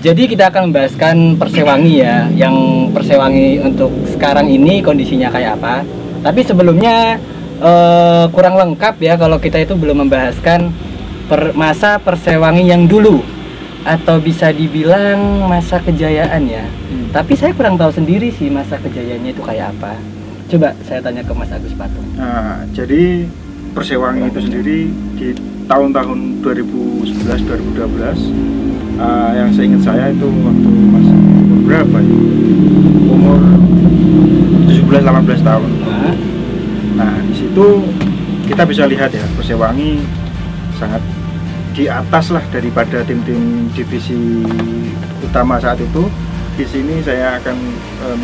Jadi kita akan membahaskan Persewangi ya, yang Persewangi untuk sekarang ini kondisinya kayak apa. Tapi sebelumnya kurang lengkap ya kalau kita itu belum membahaskan masa Persewangi yang dulu, atau bisa dibilang masa kejayaan ya. Tapi saya kurang tahu sendiri sih masa kejayaannya itu kayak apa. Coba saya tanya ke Mas Agus Patung. Nah, jadi Persewangi itu sendiri di tahun-tahun 2011-2012, yang seingat saya itu waktu masih umur berapa ya? Umur 17-18 tahun. Nah, di situ kita bisa lihat ya, Persewangi sangat di atas lah daripada tim-tim divisi utama saat itu. Di sini saya akan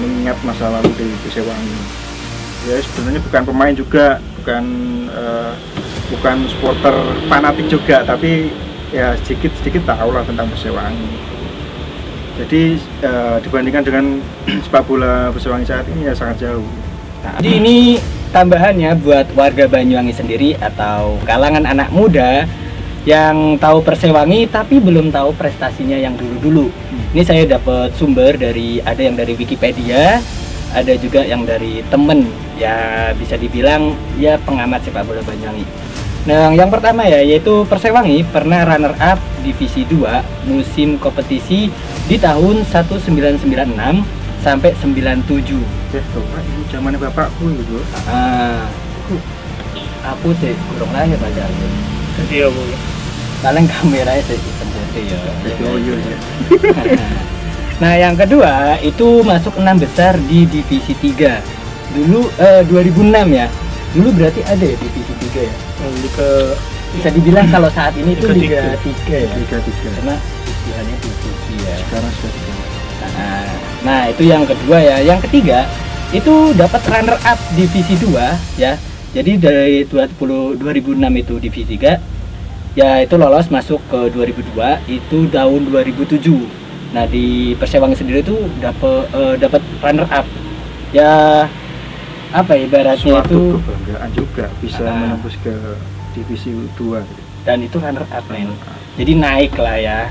mengingat masa lalu dari Persewangi. Ya, sebenarnya bukan pemain juga, bukan supporter fanatik juga, tapi ya sedikit tahu lah tentang Persewangi. Jadi dibandingkan dengan sepak bola Persewangi saat ini ya sangat jauh. Nah, jadi ini tambahannya buat warga Banyuwangi sendiri atau kalangan anak muda yang tahu Persewangi tapi belum tahu prestasinya yang dulu-dulu. Ini saya dapat sumber ada yang dari Wikipedia, ada juga yang dari temen ya, bisa dibilang ya pengamat sepak bola Banyuwangi. Nah, yang pertama ya, yaitu Persewangi pernah runner up divisi 2 musim kompetisi di tahun 1996 sampai 97. Bapak, itu zamannya bapakku itu. Aku sih kurang lahir aja. Jadi ya Bu. Paling kameranya sih sendiri ya. Oh iya. Nah, yang kedua itu masuk 6 besar di divisi 3. Dulu 2006 ya. Dulu berarti ada ya divisi 3 ya? Liga, bisa dibilang kalau saat ini itu Liga 3 ya? Liga 3. Karena istilahnya divisi ya. Sekarang sudah 3. Nah, itu yang kedua ya. Yang ketiga itu dapat runner up divisi 2 ya. Jadi dari 2006 itu divisi 3 ya, itu lolos masuk ke 2002 itu tahun 2007. Nah, di Persewangi sendiri itu dapat runner up ya, apa ibaratnya suatu itu kebanggaan juga bisa menembus ke divisi 2 dan itu runner up men. Jadi naik lah ya.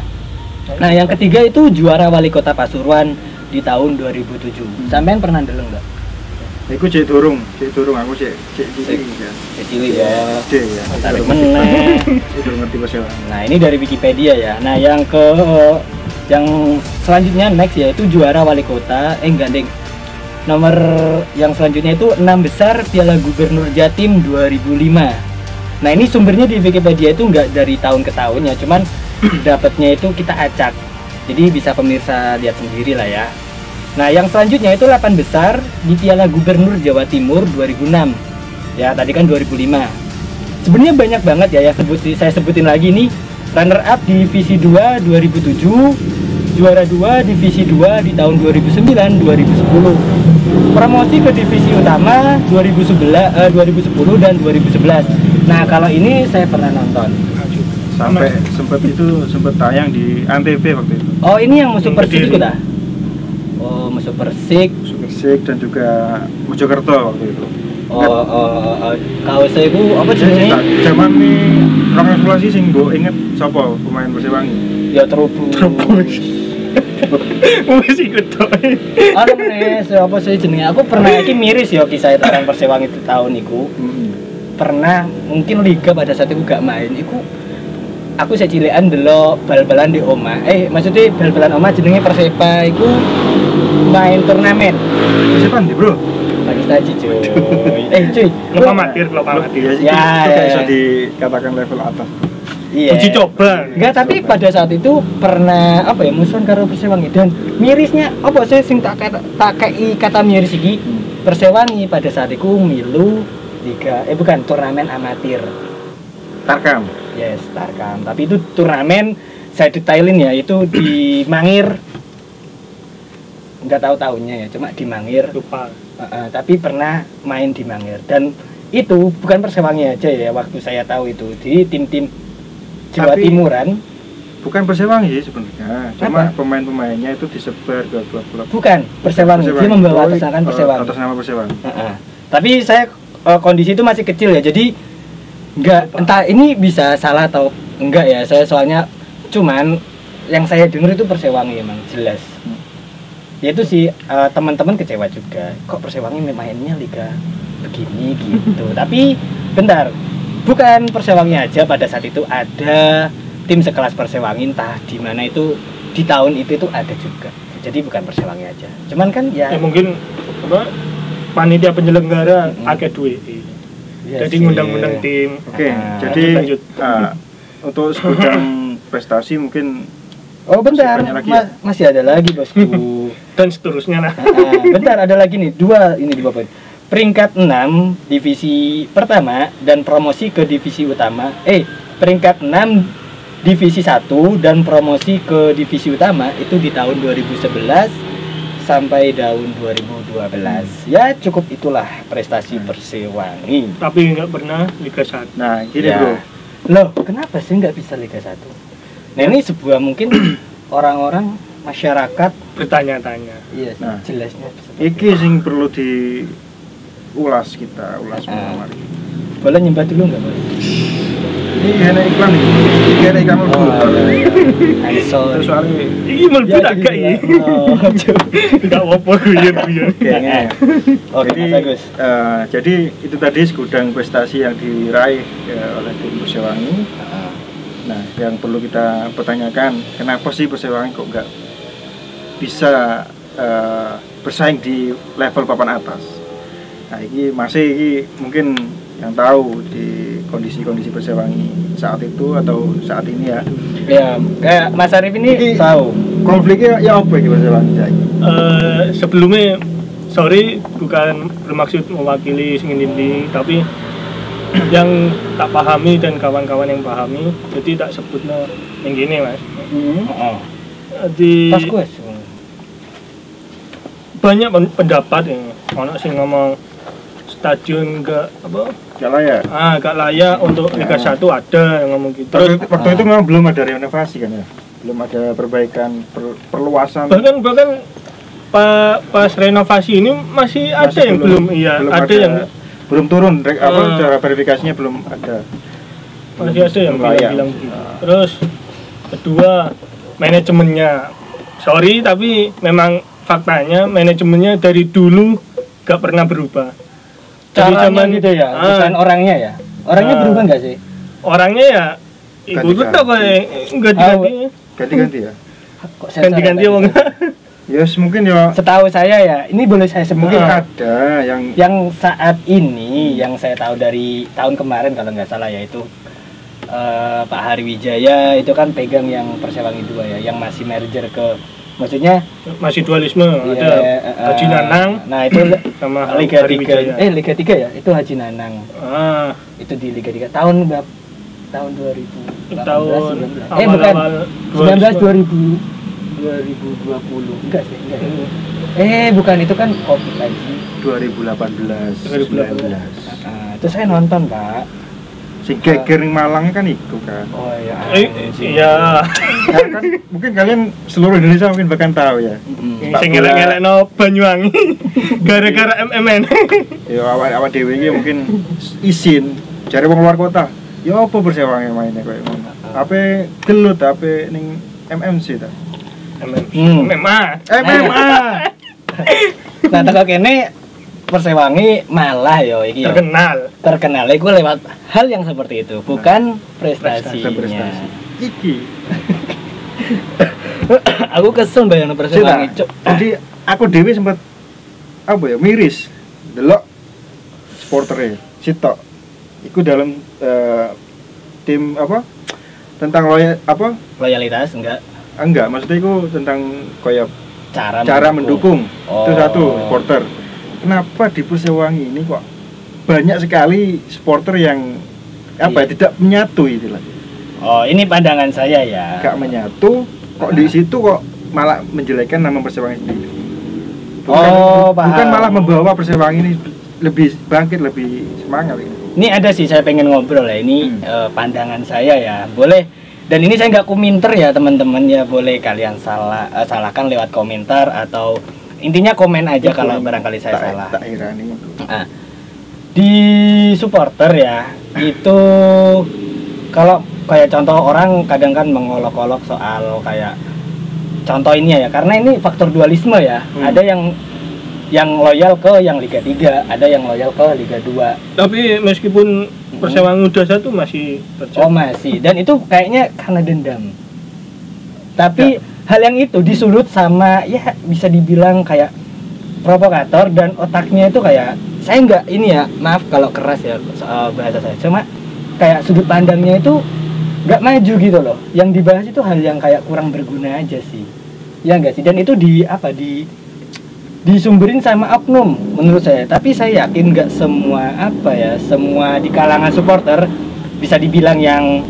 Nah, yang ketiga itu juara wali kota Pasuruan di tahun 2007. Sampean pernah ndeleng enggak? Iku cek durung aku cek cilik ya. Cek cilik ya. Cek ya. Tarik meneh. Itu ngerti Persewangi. Nah, ini dari Wikipedia ya. Nah, yang selanjutnya next yaitu juara wali kota gandeng. Nomor yang selanjutnya itu 6 besar Piala Gubernur Jatim 2005. Nah, ini sumbernya di Wikipedia itu enggak dari tahun ke tahun ya, cuman dapatnya itu kita acak. Jadi bisa pemirsa lihat sendiri lah ya. Nah, yang selanjutnya itu 8 besar di Piala Gubernur Jawa Timur 2006. Ya, tadi kan 2005. Sebenarnya banyak banget ya yang saya sebutin lagi nih. Runner up di divisi 2 2007, juara 2 divisi 2 di tahun 2009 2010. Promosi ke divisi utama 2010 dan 2011. Nah, kalau ini saya pernah nonton. Sampai sempat tayang di Antv waktu itu. Oh, ini yang musuh Persik itu dah. Oh, musuh Persik dan juga Mojokerto waktu itu. Kaosnya itu apa Jadi jenenge? zaman nih orang eksplorasi sing mbok inget sapa pemain Persewangi? Ya Trubus. Wis ikut tok. Anu nih, siapa sih jenenge? Aku pernah iki miris ya kisah tentang Persewangi itu tahun iku. Pernah mungkin liga pada saat itu gak main iku aku secilekan delok bal-balan di omah. Maksudnya bal-balan omah jenenge Persepa iku main turnamen. Persepan di bro? Lagi saji cuy. Cuy, Klub amatir. Ya, itu ya. bisa dikatakan level atas. Iya. Uji coba. Enggak, tapi pada saat itu pernah apa ya musuhan karo Persewangi dan mirisnya apa sih sing tak kei kata miris iki Persewangi pada saat itu milu liga bukan turnamen amatir. Tarkam. Yes, Tarkam. Tapi itu turnamen saya detailin ya, itu di Mangir. Enggak tahu tahunnya ya, cuma di Mangir. Lupa. Tapi pernah main di Mangir dan itu bukan Persewangi aja ya, waktu saya tahu itu di tim-tim Jawa Tapi Timuran. Bukan Persewangi sebenarnya, cuma Apa? pemain-pemainnya itu disebar ke klub-klub. Bukan Persewangi, dia membawa atas nama Persewangi. Atas nama Persewangi. Tapi saya kondisi itu masih kecil ya, jadi enggak entah ini bisa salah atau enggak ya. Saya soalnya cuman yang saya dengar itu Persewangi emang jelas. Ya itu sih teman-teman kecewa juga. Kok Persewangi mainnya liga begini gitu. Tapi bentar, bukan Persewangi aja pada saat itu ada tim sekelas Persewangi entah di mana itu di tahun itu ada juga. Jadi bukan Persewangi aja. Cuman kan ya Mungkin apa panitia penyelenggara akeh duit. ya Jadi sih. ngundang-ngundang tim. Oke, Ah, jadi lanjut. untuk segudang prestasi mungkin Oh bentar, Masih banyak lagi ya? masih ada lagi bosku. Dan seterusnya nah. Bentar, ada lagi nih, dua ini di bawah. Peringkat 6 divisi pertama dan promosi ke divisi utama. Peringkat 6 divisi 1 dan promosi ke divisi utama itu di tahun 2011 sampai tahun 2012. Ya cukup itulah prestasi Persewangi. Tapi nggak pernah Liga 1. nah gini Ya. bro. Loh, kenapa sih nggak bisa Liga 1? Nah ini sebuah mungkin orang-orang masyarakat Bertanya-tanya. iya sih, Nah. jelasnya Iki sing perlu diulas kita ulas malam hari. boleh nyembah dulu nggak boleh? Ini enak iklan nih. Ini enak iklan dulu. I'm sorry. Terus soalnya Ini mlebu tak gak iki. Enggak apa-apa guyon-guyon. Oke, jadi, bagus. jadi itu tadi segudang prestasi yang diraih oleh tim Persewangi. Nah, yang perlu kita pertanyakan, kenapa sih Persewangi kok nggak bisa bersaing di level papan atas? Nah, ini mungkin yang tahu di kondisi-kondisi Persewangi saat itu atau saat ini ya. Ya, kayak Mas Arif ini tahu. Konfliknya ya apa ini Persewangi? Sebelumnya sorry bukan bermaksud mewakili sing ndi, tapi yang tak pahami dan kawan-kawan yang pahami, jadi tak sebutnya yang gini mas. Di Pas kues. banyak pendapat yang orang sing ngomong stadion gak apa Gak layak. gak layak untuk Liga 1 ada yang ngomong gitu. Terus Waktu itu memang belum ada renovasi kan ya, belum ada perbaikan perluasan. bahkan pas renovasi ini masih ada yang belum ada yang belum turun cara verifikasinya belum ada. masih ada yang Belum layak. bilang begitu. Terus kedua manajemennya, sorry tapi memang faktanya manajemennya dari dulu gak pernah berubah. Dari Caranya gitu ya, bukan orangnya ya. Orangnya berubah nggak sih? Orangnya ya ikut tetap enggak diganti. Ganti-ganti ya. Kok saya Ganti-ganti salah wong. tadi? Ya mungkin ya Setahu saya ya, ini boleh saya sebut mungkin ya. ada Yang saat ini yang saya tahu dari tahun kemarin kalau nggak salah yaitu Pak Hari Wijaya itu kan pegang yang Persewangi 2 ya, yang masih merger ke maksudnya Masih dualisme, ada Haji Nanang nah itu sama Liga Hari 3 Wijaya. Liga 3 ya, itu Haji Nanang. Itu di Liga 3 tahun berapa? Tahun 2018 Tahun 19. Bukan awal-awal 19 2020 enggak sih enggak ya? Bukan, itu kan Covid lagi 2018 2018. 19. itu saya nonton Pak Si geger ning Malang kan itu kan. Oh iya. Iya. Nah, kan mungkin kalian seluruh Indonesia mungkin bahkan tahu ya. Sing ngelek-ngelekno Banyuwangi gara-gara MMN. Ya awak dhewe iki mungkin isin cari wong luar kota. Ya apa Persewangi mainnya koyo ngono. Ape gelut ape ning MMC ta. MMA. Nah, teko kene Persewangi malah yo iki yo. Terkenal iku lewat hal yang seperti itu, bukan prestasinya. Prestasi. Iki. Aku kesel bayangno Persewangi, Cuk. Jadi aku dhewe sempat apa ya miris delok supportere sitok. Iku dalam tim apa? Tentang Loyalitas enggak, maksudnya itu tentang kayak cara mendukung. Itu satu supporter. Kenapa di Persewangi ini kok banyak sekali supporter yang tidak menyatu itulah. Oh, ini pandangan saya ya. Gak menyatu, kok di situ kok malah menjelekkan nama Persewangi sendiri. Bukan malah membawa Persewangi ini lebih bangkit, lebih semangat ini. Ini ada sih saya pengen ngobrol ya. Ini pandangan saya ya. Boleh. Dan ini saya nggak komentar ya teman-teman ya. Boleh kalian salahkan lewat komentar atau intinya komen aja kalau barangkali saya salah. Tak irani. Nah, di supporter ya itu kalau kayak contoh orang kadang kan mengolok-olok soal kayak contoh ini ya karena ini faktor dualisme ya. Ada yang loyal ke yang Liga 3, ada yang loyal ke Liga 2. Tapi meskipun Persewangi udah satu masih terjadi. Oh masih, dan itu kayaknya karena dendam. Tapi hal yang itu disulut sama ya bisa dibilang kayak provokator dan otaknya itu kayak saya nggak ini ya maaf kalau keras ya soal bahasa saya, cuma kayak sudut pandangnya itu nggak maju gitu loh. Yang dibahas itu hal yang kayak kurang berguna aja sih, ya nggak sih? Dan itu disumberin sama oknum menurut saya. Tapi saya yakin nggak semua semua di kalangan supporter bisa dibilang yang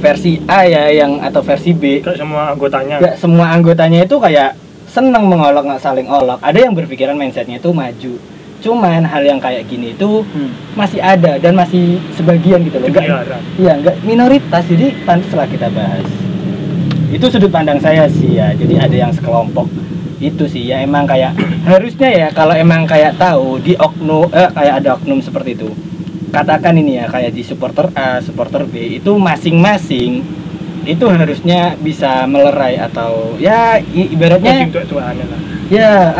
versi A ya yang atau versi B. Gak semua anggotanya itu kayak seneng mengolok, nggak saling olok. Ada yang berpikiran mindsetnya itu maju. Cuman hal yang kayak gini itu masih ada dan masih sebagian gitu loh. Nggak minoritas, jadi pantaslah kita bahas. Itu sudut pandang saya sih ya. Jadi ada yang sekelompok itu sih ya emang kayak harusnya ya kalau emang kayak tahu di oknum kayak ada oknum seperti itu. Katakan ini ya kayak di supporter A, supporter B itu masing-masing itu harusnya bisa melerai atau ya ibaratnya ya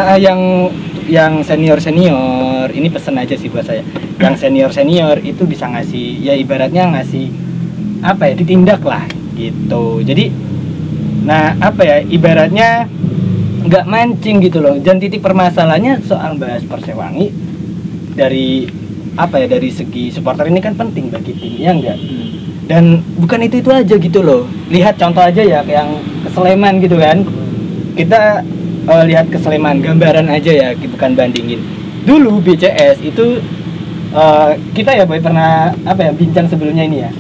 yang senior ini pesan aja sih buat saya. Yang senior itu bisa ngasih ya ibaratnya ngasih ditindak lah gitu. Jadi ibaratnya nggak mancing gitu loh. Dan titik permasalahannya soal bahas Persewangi dari dari segi supporter ini kan penting bagi tim ya enggak. Dan bukan itu aja gitu loh. Lihat contoh aja ya yang ke Sleman gitu kan. Kita lihat ke Sleman gambaran aja ya, bukan bandingin. Dulu BCS itu kita ya Boy pernah bincang sebelumnya ini ya.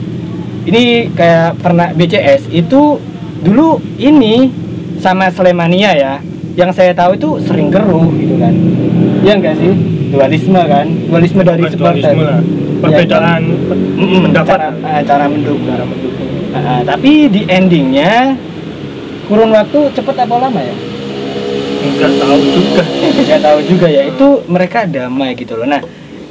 Ini kayak pernah BCS itu dulu ini sama Slemania ya. Yang saya tahu itu sering keruh gitu kan. Iya enggak sih? Dualisme dari supporter. Perbedaan pendapat, cara mendukung. Tapi di endingnya kurun waktu cepet apa lama ya? Enggak tahu juga ya. Itu mereka damai gitu loh. Nah,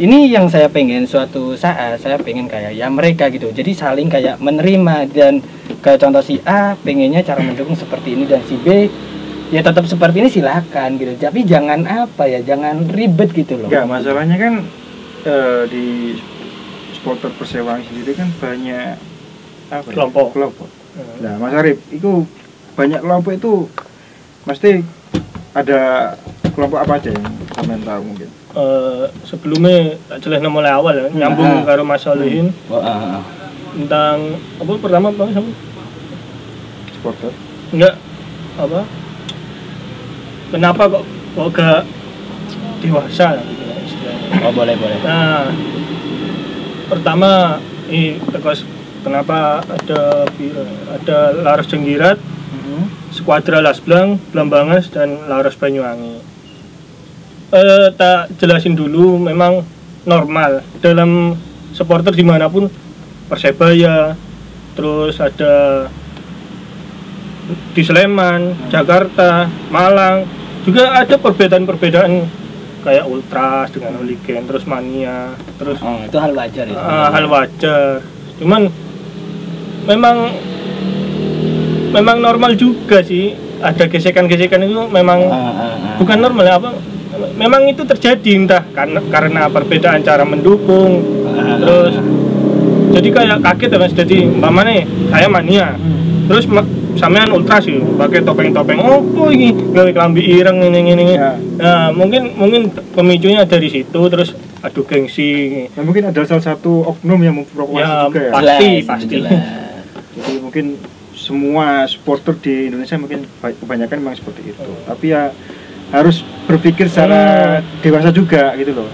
ini yang saya pengen suatu saat saya pengen kayak ya mereka gitu. Jadi saling kayak menerima dan kayak contoh si A pengennya cara mendukung seperti ini dan si B ya tetap seperti ini silakan gitu. Tapi jangan jangan ribet gitu loh. Enggak, masalahnya kan di supporter Persewangi sendiri kan banyak kelompok. Nah, Mas Arif, itu banyak kelompok itu mesti ada kelompok apa aja yang kalian tahu mungkin? Sebelumnya tak jelas mulai awal ya, nyambung karo Mas Solihin. Tentang apa pertama Bang sama? Supporter. Enggak kenapa kok gak dewasa gitu istilahnya. Boleh. Nah, pertama kenapa ada Laras Jenggirat, Skuadra Lasblang, Blambangas dan Laras Banyuwangi. Tak jelasin dulu, memang normal dalam supporter dimanapun Persebaya, terus ada di Sleman, Jakarta, Malang, juga ada perbedaan-perbedaan kayak Ultras dengan Hooligan, terus Mania, terus itu hal wajar ya. hal wajar. Cuman memang normal juga sih, ada gesekan-gesekan itu memang bukan normal ya, apa? Memang itu terjadi entah karena perbedaan cara mendukung, terus jadi kayak kaget ya Mas. Jadi umpamanya saya Mania, terus sampean Ultras sih pakai topeng-topeng, oh ini gawe klambi ireng ini. Ya. Nah, mungkin pemicunya dari situ, terus adu gengsi. Nah, mungkin ada salah satu oknum yang memprovokasi Ya, juga ya. pasti. Jadi mungkin semua supporter di Indonesia mungkin kebanyakan memang seperti itu. Tapi ya harus berpikir secara dewasa juga gitu loh.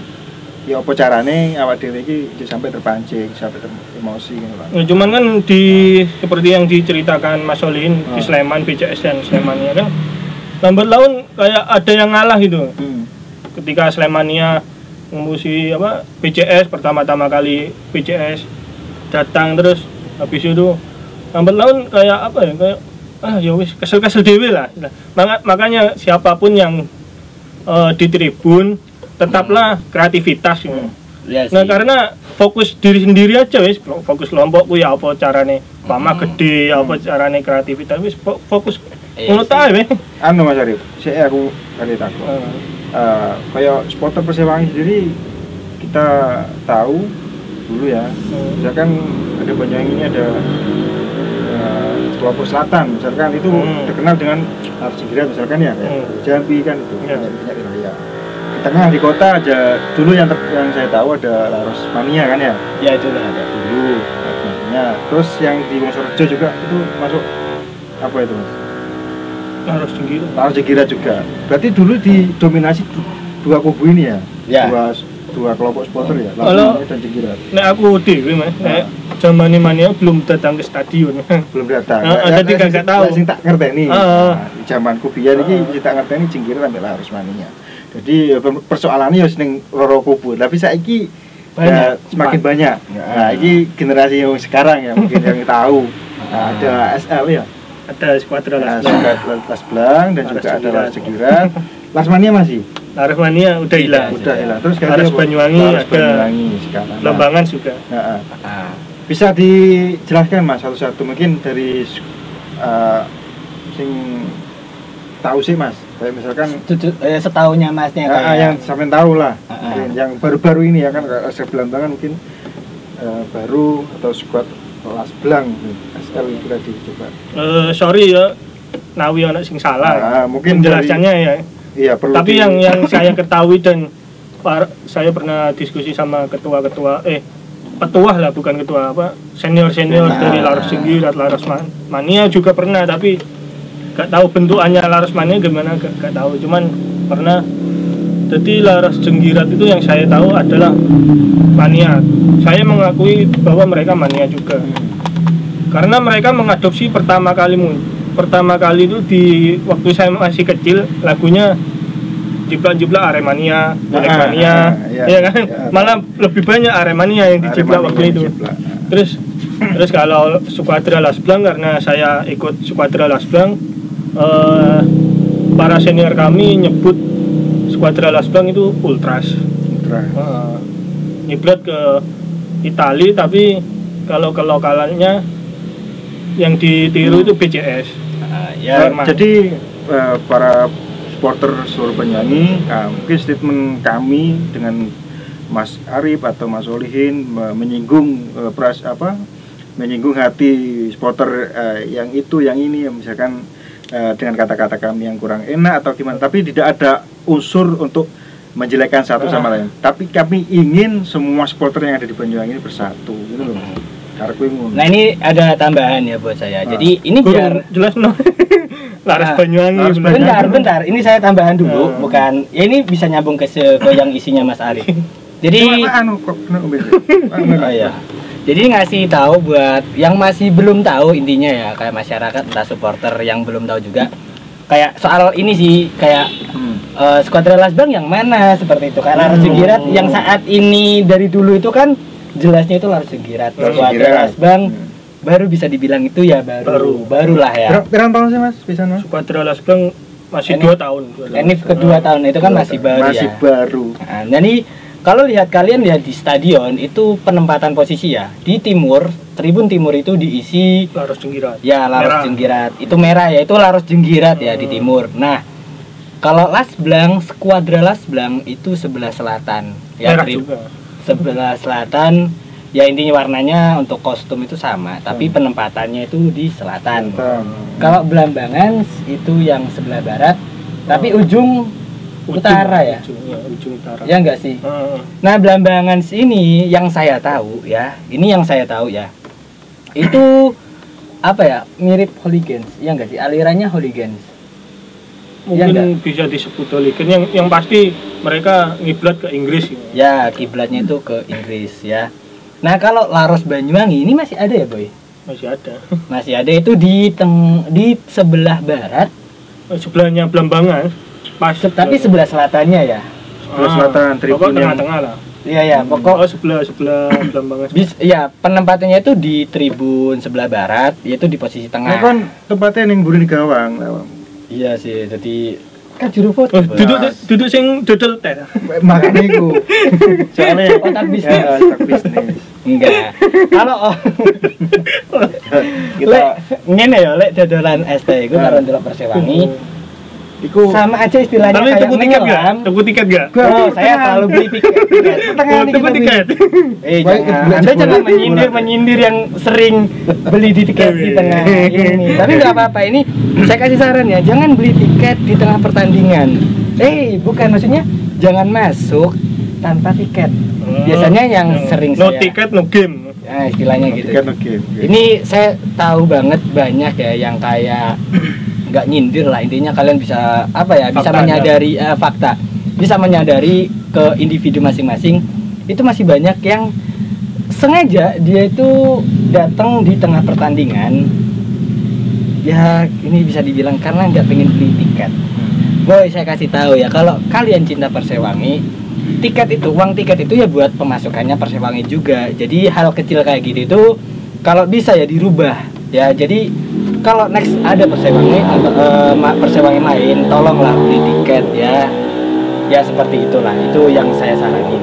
Ya apa carane awak dhewe iki sampai terpancing, sampai emosi gitu Pak. Nah, cuman kan seperti yang diceritakan Mas Solihin di Sleman, BCS dan Slemania kan lambat laun kayak ada yang ngalah gitu. Ketika Slemania memusuhi BCS pertama-tama kali BCS datang, terus habis itu lambat laun kayak kayak ya wis kesel dewe lah. Makanya siapapun yang di tribun tetaplah kreativitas gitu. Ya Nah, karena fokus diri sendiri aja wis, fokus kelompokku ya apa carane pamah gede, apa carane kreativitas wis fokus ngono ta weh. Anu Mas Arif, saya aku kali takut. Kayak supporter Persewangi sendiri kita tahu dulu ya. Misalkan ada Banyuwangi ini ada kelompok selatan misalkan itu terkenal dengan Arsigirat misalkan ya, Jambi kan itu banyak wilayah. Di tengah di kota aja dulu yang saya tahu ada Laros Mania kan ya. Ya itu lah ada. Dulu Mania. Terus yang di Wonosorejo juga itu masuk apa itu Mas? Laros Jenggirat juga. Berarti dulu didominasi dua kubu ini ya? Ya. Dua kelompok supporter ya, Kalau Laros dan Jenggirat. Nek aku dhewe Mas, nek zamane Mania belum datang ke stadion. Belum datang. Jadi gak tahu. Sing tak ngerteni. Di zamanku biyen iki tak ngerteni Jenggirat sampai Laros Mania. Jadi persoalannya ya seneng loro kubu. Tapi saiki ya, semakin banyak. Nah, ini generasi yang sekarang ya mungkin yang tahu. Nah, ada SL ya. Ada Skuadra Las Blang dan juga ada Laros Jenggirat. Las Mania masih. Laros Mania udah hilang. Terus Laros Banyuwangi ada. Sekarang. Lembangan juga. Bisa dijelaskan Mas satu-satu mungkin dari sing tahu sih Mas. Kayak misalkan setahunnya Masnya yang sampai tahu lah. Yang baru-baru ini ya kan Belambangan mungkin baru atau skuad Las Blang SL kira dicoba. Sorry ya, nawi ana sing salah. Mungkin penjelasannya ya. Iya, perlu. Tapi yang saya ketahui dan saya pernah diskusi sama ketua-ketua petuah lah, bukan ketua senior-senior dari Laros Jenggirat, Laros Mania juga pernah, tapi gak tahu bentukannya Laros Mania gimana, gak tahu. Cuman pernah. Jadi Laros Jenggirat itu yang saya tahu adalah Mania. Saya mengakui bahwa mereka Mania juga. Karena mereka mengadopsi pertama kali itu di waktu saya masih kecil, lagunya jiplak-jiplak Aremania, Aremania, ya kan? Malah lebih banyak Aremania yang dijiplak waktu itu. Terus kalau Skuadra Las Blang, karena saya ikut Skuadra Las Blang, para senior kami nyebut Skuadra Las Blang itu Ultras. Nyebut ke Itali, tapi kalau ke lokalannya yang ditiru itu BCS. Jadi para supporter seluruh Banyuwangi, mungkin statement kami dengan Mas Arif atau Mas Solihin menyinggung menyinggung hati supporter yang itu yang ini, misalkan dengan kata-kata kami yang kurang enak atau gimana, tapi tidak ada unsur untuk menjelekkan satu sama lain. Tapi kami ingin semua supporter yang ada di Banyuwangi ini bersatu, gitu loh. Nah, ini ada tambahan ya buat saya. Jadi ini biar jelas Laros Banyuwangi. Bentar. Ini saya tambahan dulu, bukan. Ya ini bisa nyambung ke yang isinya Mas Arif. Jadi Jadi ngasih tahu buat yang masih belum tahu, intinya ya, kayak masyarakat entah supporter yang belum tahu juga. Kayak soal ini sih, kayak Skuadra Las Blang yang mana seperti itu. Kayak Laros Jenggirat yang saat ini dari dulu itu kan jelasnya itu Laros Jenggirat. Laros Skuadra Jenggirat. Lasbang baru bisa dibilang itu ya barulah ya. Pirang tahun sih Mas? Bisa Mas? Skuadra Lasbang masih Enif. 2 tahun. Enif kedua tahun itu kan masih baru Masih ya. baru. Nah, jadi kalau kalian lihat di stadion itu penempatan posisi ya. Di timur, tribun timur itu diisi Laros Jenggirat. ya Laros Merah. Jenggirat. Itu merah ya, itu Laros Jenggirat ya di timur. Nah, kalau Lasblang, Skuadra Lasblang itu sebelah selatan. Ya, Merah juga. sebelah selatan. Ya intinya warnanya untuk kostum itu sama, tapi penempatannya itu di selatan. Kalau Blambangan itu yang sebelah barat, tapi ujung utara ya. Ujung utara. Ya enggak sih? Nah, Blambangan ini yang saya tahu ya. Ini yang saya tahu ya. Itu apa ya? Mirip hooligans. Ya enggak sih? Alirannya hooligans. Ya Mungkin bisa disebut hooligan yang pasti mereka ngiblat ke Inggris. Ya, kiblatnya itu ke Inggris ya. Nah, kalau Laros Banyuwangi ini masih ada ya, Boy? Masih ada. Masih ada itu di sebelah barat, Sebelahnya Blambangan. Pas. tapi sebelah selatannya ya. Sebelah selatan, tribun pokok yang- tengah-tengah lah. Iya ya, pokok sebelah Blambangan. ya penempatannya itu di tribun sebelah barat, yaitu di posisi Ini tengah. kan tempatnya yang buri di gawang. Iya sih, jadi kan juru foto. Duduk sing dodol teh. Makanya itu. Soalnya Otak bisnis. Ya, otak bisnis. Enggak. Kalau Kita lek ngene ya, lek dodolan ST iku karo ndelok Persewangi iku sama aja istilahnya Tapi kayak tuku tiket gak? menyelam. Tuku tiket gak? Oh, saya selalu beli tiket. Tengah nih Tuku kita beli. tiket. Baik, Jangan. Anda jangan menyindir yang sering beli di tiket di tengah ini. Tapi nggak apa-apa, ini saya kasih saran ya, jangan beli tiket di tengah pertandingan. Bukan, maksudnya jangan masuk tanpa tiket. Biasanya yang sering no saya tiket no game. Nah, istilahnya gitu. tiket game. Ini saya tahu banget banyak ya yang kayak nggak nyindir lah, intinya kalian bisa apa ya, bisa Fakta, menyadari fakta, bisa menyadari ke individu masing-masing. Itu masih banyak yang sengaja dia itu datang di tengah pertandingan. Ya ini bisa dibilang karena nggak pengen beli tiket. Boy, saya kasih tahu ya, kalau kalian cinta Persewangi, uang tiket itu ya buat pemasukannya Persewangi juga. Jadi hal kecil kayak gitu itu kalau bisa ya dirubah ya. Jadi kalau next ada Persewangi atau Persewangi lain, tolonglah beli tiket ya. Ya seperti itulah, itu yang saya saranin.